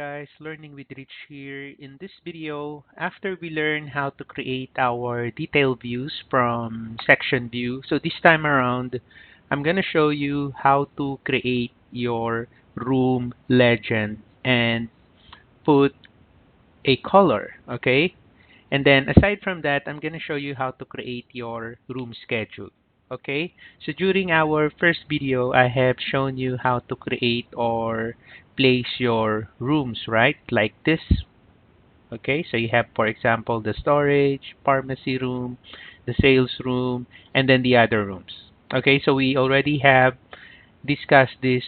guys, Learning with Rich here. In this video, after we learn how to create our detailed views from section view, so this time around, I'm going to show you how to create your room legend and put a color, okay? And then aside from that, I'm going to show you how to create your room schedule. Okay, so during our first video, I have shown you how to create or place your rooms, right? Like this. Okay, so you have, for example, the storage, pharmacy room, the sales room, and then the other rooms. Okay, so we already have discussed this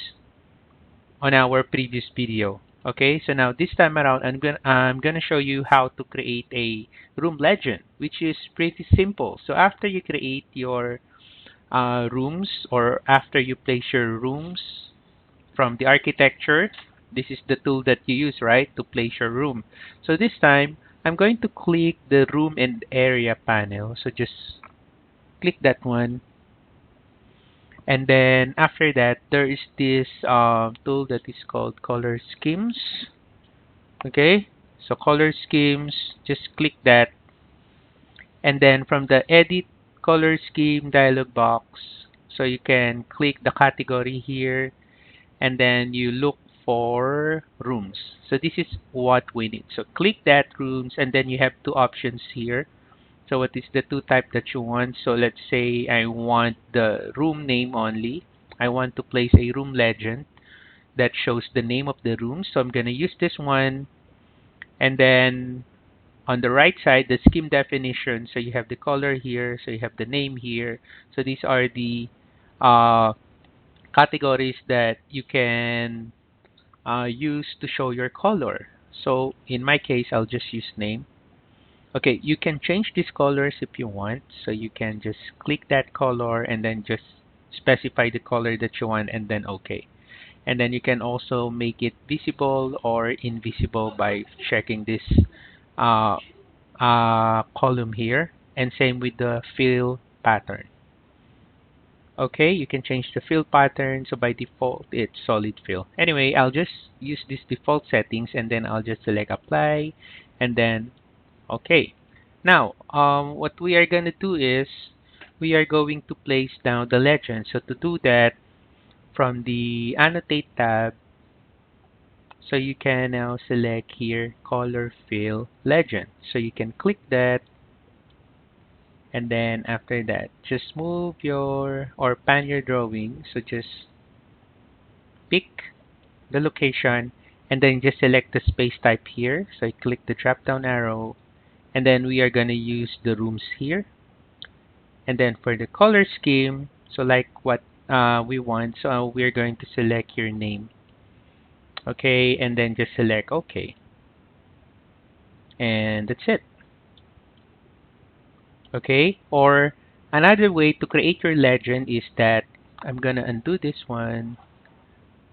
on our previous video. Okay, so now this time around, I'm gonna show you how to create a room legend, which is pretty simple. So after you create your rooms, or after you place your rooms from the architecture, this is the tool that you use, right, to place your room. So this time, I'm going to click the room and area panel. So just click that one. And then after that, there is this tool that is called color schemes. Okay, so color schemes, just click that. And then from the edit color scheme dialog box, so you can click the category here, and then you look for rooms. So this is what we need. So click that rooms, and then you have two options here. So what is the two type that you want? So let's say I want the room name only. I want to place a room legend that shows the name of the room. So I'm going to use this one. And then on the right side, the scheme definition. So you have the color here. So you have the name here. So these are the uh, categories that you can use to show your color. So in my case, I'll just use name. Okay, you can change these colors if you want. So you can just click that color and then just specify the color that you want, and then OK. And then you can also make it visible or invisible by checking this uh, column here. And same with the fill pattern. Okay, you can change the fill pattern. So by default, it's solid fill. Anyway, I'll just use these default settings, and then I'll just select apply, and then okay. Now, what we are going to do is we are going to place down the legend. So to do that, from the annotate tab, so you can now select here color fill legend. So you can click that, and then after that, just move your or pan your drawing. So just pick the location, and then just select the space type here. So I click the drop down arrow, and then we are going to use the rooms here. And then for the color scheme, so like what we want, so we're going to select your name. Okay, and then just select OK. And that's it. Okay, or another way to create your legend is that I'm going to undo this one.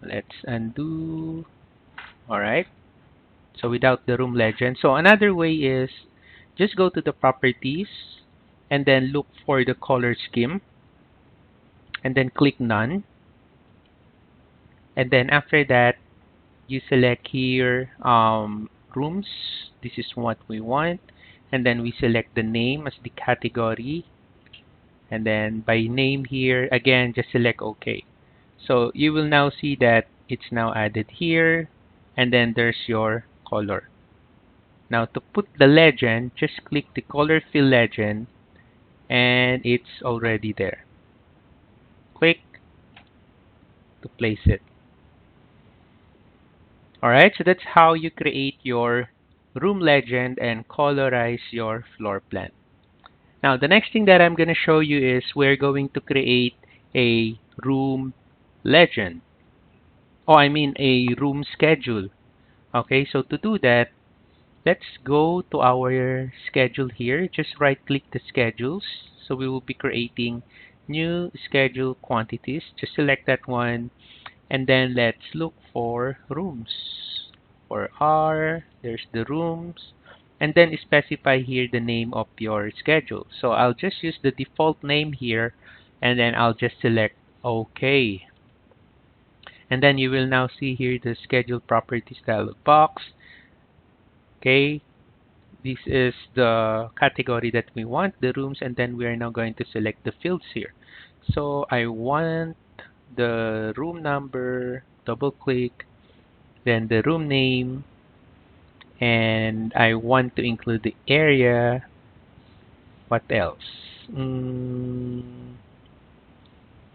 Let's undo. Alright, so without the room legend. So another way is just go to the properties and then look for the color scheme, and then click none. And then after that, you select here rooms. This is what we want. And then we select the name as the category. And then by name here, again, just select OK. So you will now see that it's now added here. And then there's your color. Now to put the legend, just click the color fill legend, and it's already there. Click to place it. Alright, so that's how you create your room legend and colorize your floor plan. Now, the next thing that I'm going to show you is we're going to create a room legend. Oh, I mean a room schedule. Okay, so to do that, let's go to our schedule here. Just right click the schedules. So we will be creating new schedule quantities. Just select that one. And then let's look for rooms. For R, there's the rooms. And then specify here the name of your schedule. So I'll just use the default name here. And then I'll just select OK. And then you will now see here the schedule properties dialog box. Okay, this is the category that we want, the rooms, and then we are now going to select the fields here. So I want the room number, double click, then the room name, and I want to include the area. What else? Mm,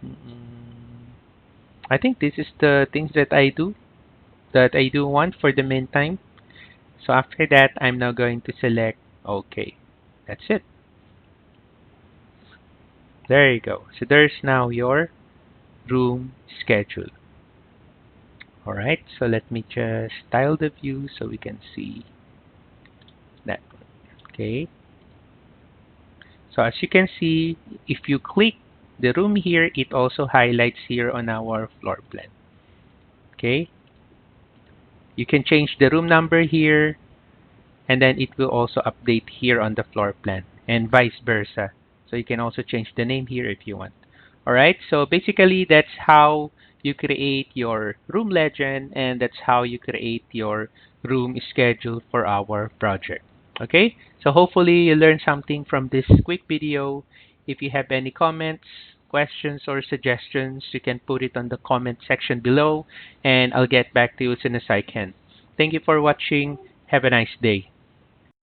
mm, I think this is the things that I do want for the meantime. So after that, I'm now going to select OK. That's it. There you go. So there's now your room schedule. Alright, so let me just style the view so we can see that. Okay. So as you can see, if you click the room here, it also highlights here on our floor plan. Okay. You can change the room number here, and then it will also update here on the floor plan, and vice versa. So you can also change the name here if you want. Alright, so basically that's how you create your room legend, and that's how you create your room schedule for our project. Okay, so hopefully you learned something from this quick video. If you have any comments, questions, or suggestions, you can put it on the comment section below, and I'll get back to you as soon as I can. Thank you for watching. Have a nice day.